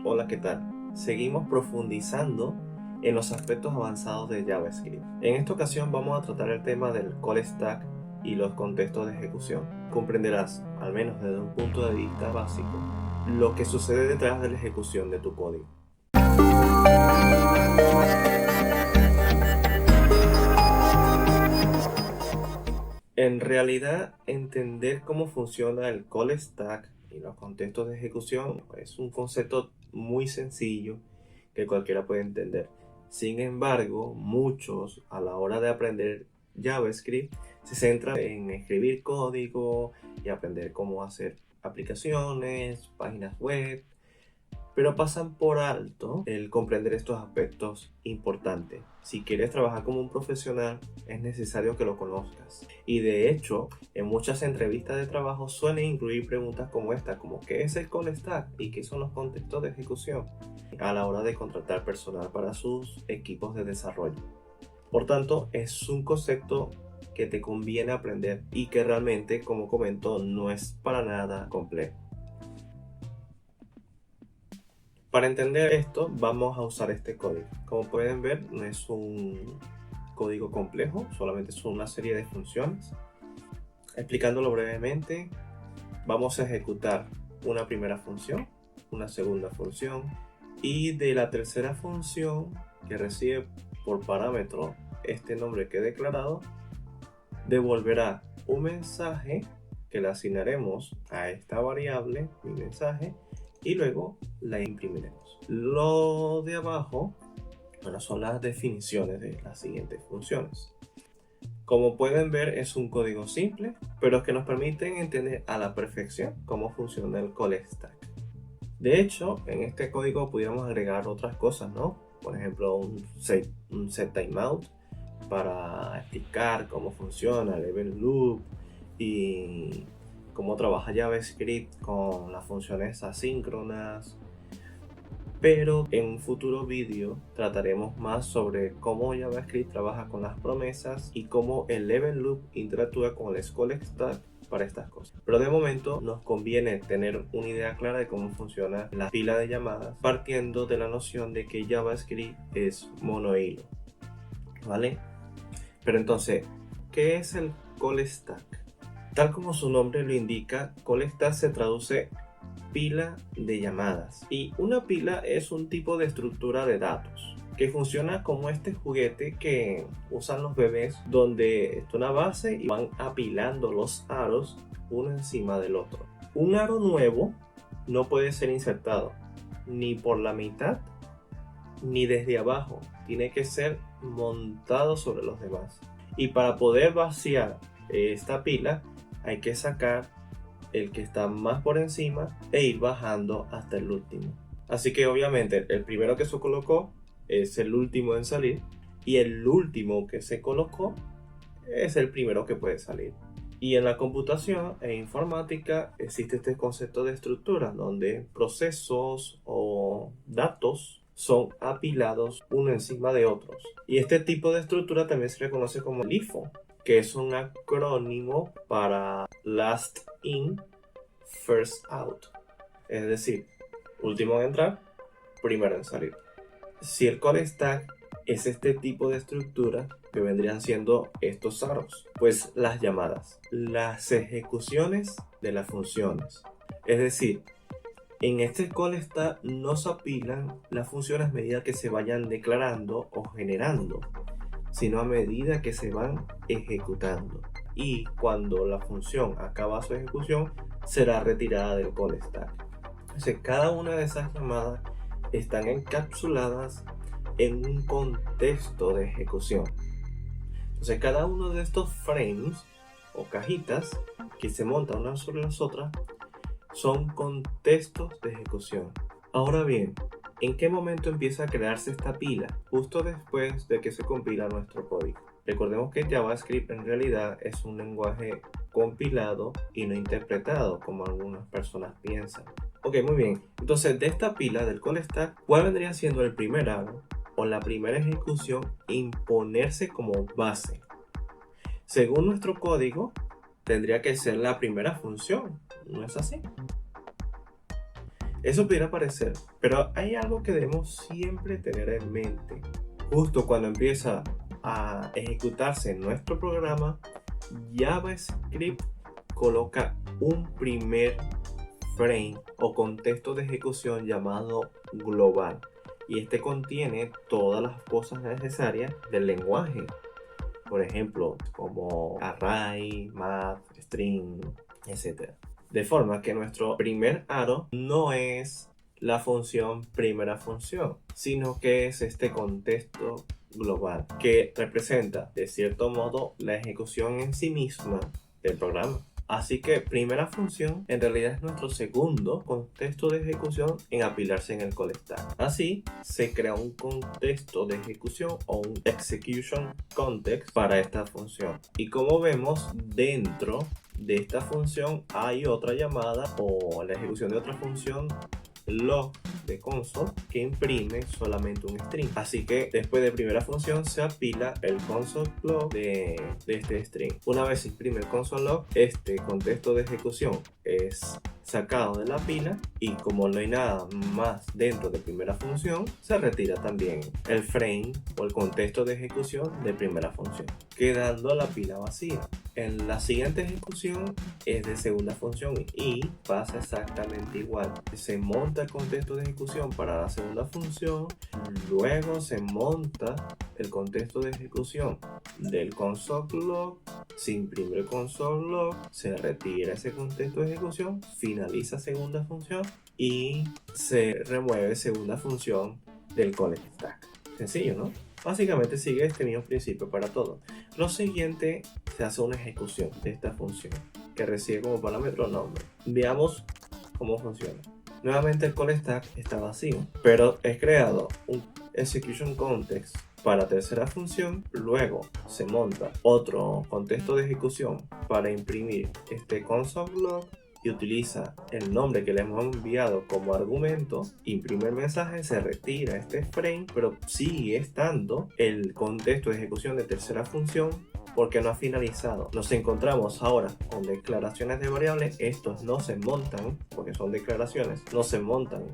Hola, ¿qué tal? Seguimos profundizando en los aspectos avanzados de JavaScript. En esta ocasión vamos a tratar el tema del call stack y los contextos de ejecución. Comprenderás, al menos desde un punto de vista básico, lo que sucede detrás de la ejecución de tu código. En realidad, entender cómo funciona el call stack y los contextos de ejecución es un concepto muy sencillo que cualquiera puede entender. Sin embargo, muchos a la hora de aprender JavaScript se centran en escribir código y aprender cómo hacer aplicaciones, páginas web, pero pasan por alto el comprender estos aspectos importantes. Si quieres trabajar como un profesional, es necesario que lo conozcas. Y de hecho, en muchas entrevistas de trabajo suelen incluir preguntas como esta, como ¿qué es el call stack y qué son los contextos de ejecución? A la hora de contratar personal para sus equipos de desarrollo. Por tanto, es un concepto que te conviene aprender y que realmente, como comento, no es para nada complejo. Para entender esto, vamos a usar este código. Como pueden ver, no es un código complejo, solamente son una serie de funciones. Explicándolo brevemente, vamos a ejecutar una primera función, una segunda función, y de la tercera función, que recibe por parámetro este nombre que he declarado, devolverá un mensaje que le asignaremos a esta variable, mi mensaje, y luego la imprimiremos. Lo de abajo, bueno, son las definiciones de las siguientes funciones. Como pueden ver, es un código simple, pero que nos permite entender a la perfección cómo funciona el call stack. De hecho, en este código pudiéramos agregar otras cosas, ¿no? Por ejemplo, un set timeout para explicar cómo funciona el event loop y cómo trabaja JavaScript con las funciones asíncronas. Pero en un futuro vídeo trataremos más sobre cómo JavaScript trabaja con las promesas y cómo el event loop interactúa con el call stack para estas cosas. Pero de momento nos conviene tener una idea clara de cómo funciona la fila de llamadas, partiendo de la noción de que JavaScript es monohilo, ¿vale? Pero entonces, ¿qué es el call stack? Tal como su nombre lo indica, call stack se traduce pila de llamadas, y una pila es un tipo de estructura de datos que funciona como este juguete que usan los bebés, donde está una base y van apilando los aros uno encima del otro. Un aro nuevo no puede ser insertado ni por la mitad ni desde abajo, tiene que ser montado sobre los demás, y para poder vaciar esta pila hay que sacar el que está más por encima e ir bajando hasta el último. Así que obviamente el primero que se colocó es el último en salir, y el último que se colocó es el primero que puede salir. Y en la computación e informática existe este concepto de estructura, donde procesos o datos son apilados uno encima de otros. Y este tipo de estructura también se le conoce como LIFO, que es un acrónimo para Last In, First Out. Es decir, último en entrar, primero en salir. Si el call stack es este tipo de estructura, que vendrían siendo estos aros, pues las llamadas, las ejecuciones de las funciones. Es decir, en este call stack no se apilan las funciones a medida que se vayan declarando o generando, sino a medida que se van ejecutando. Y cuando la función acaba su ejecución, será retirada del call stack. Entonces, cada una de esas llamadas están encapsuladas en un contexto de ejecución. Entonces, cada uno de estos frames o cajitas que se montan unas sobre las otras son contextos de ejecución. Ahora bien, ¿en qué momento empieza a crearse esta pila? Justo después de que se compila nuestro código. Recordemos que JavaScript en realidad es un lenguaje compilado y no interpretado, como algunas personas piensan. Ok, muy bien. Entonces, de esta pila del call stack, ¿cuál vendría siendo el primer aro o la primera ejecución en ponerse como base? Según nuestro código, tendría que ser la primera función, ¿no es así? Eso pudiera parecer, pero hay algo que debemos siempre tener en mente. Justo cuando empieza a ejecutarse nuestro programa, JavaScript coloca un primer frame o contexto de ejecución llamado global, y este contiene todas las cosas necesarias del lenguaje, por ejemplo como array, math, string, etc. De forma que nuestro primer aro no es la función primera función, sino que es este contexto global que representa de cierto modo la ejecución en sí misma del programa. Así que primera función en realidad es nuestro segundo contexto de ejecución en apilarse en el call stack. Así se crea un contexto de ejecución o un execution context para esta función. Y como vemos, dentro de esta función hay otra llamada o la ejecución de otra función log de console que imprime solamente un string. Así que después de primera función se apila el console log de este string. Una vez se imprime el console log, este contexto de ejecución es sacado de la pila, y como no hay nada más dentro de primera función, se retira también el frame o el contexto de ejecución de primera función, quedando la pila vacía. En la siguiente ejecución es de segunda función y pasa exactamente igual. Se monta el contexto de ejecución para la segunda función, luego se monta el contexto de ejecución del console log, se imprime el console log, se retira ese contexto de ejecución, finaliza segunda función y se remueve segunda función del call stack. Sencillo, ¿no? Básicamente sigue este mismo principio para todo. Lo siguiente, se hace una ejecución de esta función que recibe como parámetro nombre. Veamos cómo funciona. Nuevamente el call stack está vacío, pero he creado un execution context para tercera función. Luego se monta otro contexto de ejecución para imprimir este console log y utiliza el nombre que le hemos enviado como argumento, imprime el mensaje, se retira este frame, pero sigue estando el contexto de ejecución de tercera función porque no ha finalizado. Nos encontramos ahora con declaraciones de variables. Estos no se montan, porque son declaraciones, no se montan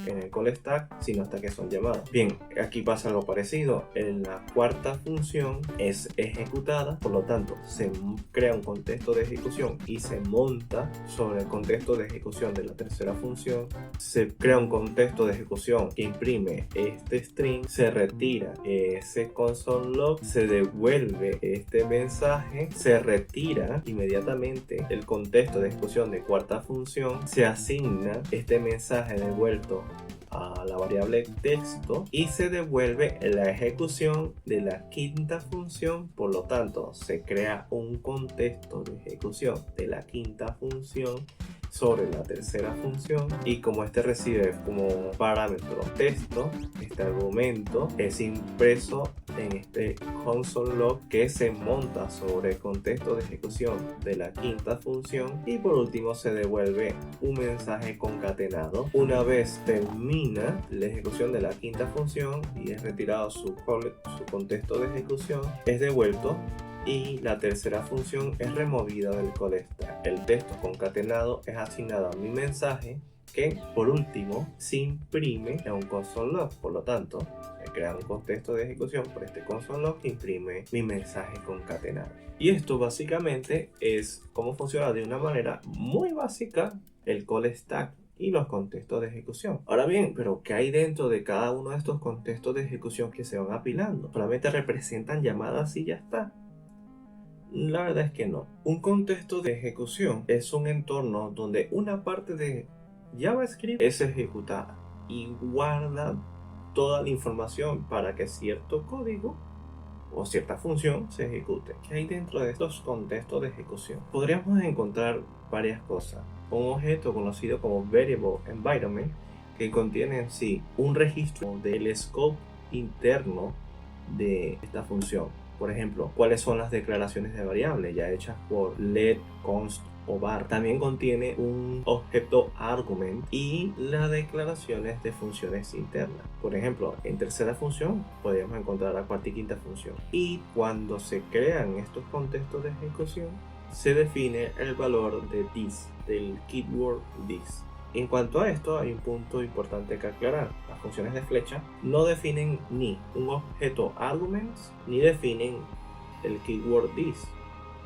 en el call stack, sino hasta que son llamadas. Bien, aquí pasa algo parecido. En la cuarta función es ejecutada, por lo tanto se crea un contexto de ejecución y se monta sobre el contexto de ejecución de la tercera función. Se crea un contexto de ejecución que imprime este string, se retira ese console log, se devuelve este mensaje, se retira inmediatamente el contexto de ejecución de cuarta función, se asigna este mensaje devuelto a la variable texto y se devuelve la ejecución de la quinta función. Por lo tanto, se crea un contexto de ejecución de la quinta función sobre la tercera función, y como este recibe como parámetro texto, este argumento es impreso en este console log que se monta sobre el contexto de ejecución de la quinta función, y por último se devuelve un mensaje concatenado. Una vez termina la ejecución de la quinta función y es retirado su contexto de ejecución, es devuelto y la tercera función es removida del call stack. El texto concatenado es asignado a mi mensaje, que por último se imprime en un console log. Por lo tanto, se crea un contexto de ejecución por este console log que imprime mi mensaje concatenado. Y esto básicamente es cómo funciona de una manera muy básica el call stack y los contextos de ejecución. Ahora bien, ¿pero qué hay dentro de cada uno de estos contextos de ejecución que se van apilando? ¿Solamente representan llamadas y ya está? La verdad es que no. Un contexto de ejecución es un entorno donde una parte de JavaScript es ejecutada y guarda toda la información para que cierto código o cierta función se ejecute. ¿Qué hay dentro de estos contextos de ejecución? Podríamos encontrar varias cosas. Un objeto conocido como Variable Environment, que contiene en sí un registro del scope interno de esta función. Por ejemplo, cuáles son las declaraciones de variables ya hechas por let, const o var. También contiene un objeto argument y las declaraciones de funciones internas. Por ejemplo, en tercera función podríamos encontrar la cuarta y quinta función. Y cuando se crean estos contextos de ejecución, se define el valor de this, del keyword this. En cuanto a esto, hay un punto importante que aclarar. Las funciones de flecha no definen ni un objeto arguments ni definen el keyword this,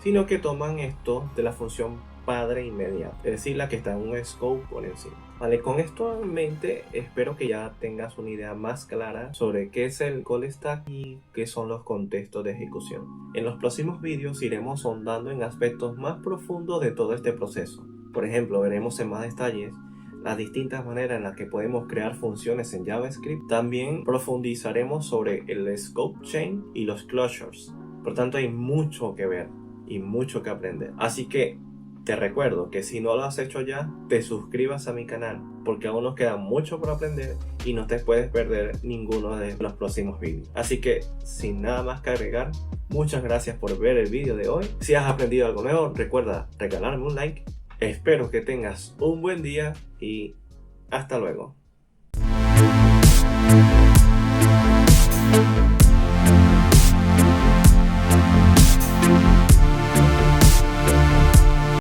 sino que toman esto de la función padre inmediato, es decir, la que está en un scope por encima. Vale, con esto en mente, espero que ya tengas una idea más clara sobre qué es el call stack y qué son los contextos de ejecución. En los próximos vídeos iremos ahondando en aspectos más profundos de todo este proceso. Por ejemplo, veremos en más detalles las distintas maneras en las que podemos crear funciones en JavaScript. También profundizaremos sobre el scope chain y los closures. Por tanto, hay mucho que ver y mucho que aprender. Así que te recuerdo que si no lo has hecho ya, te suscribas a mi canal, porque aún nos queda mucho por aprender y no te puedes perder ninguno de los próximos vídeos. Así que, sin nada más que agregar, muchas gracias por ver el vídeo de hoy. Si has aprendido algo nuevo, recuerda regalarme un like. Espero que tengas un buen día y hasta luego.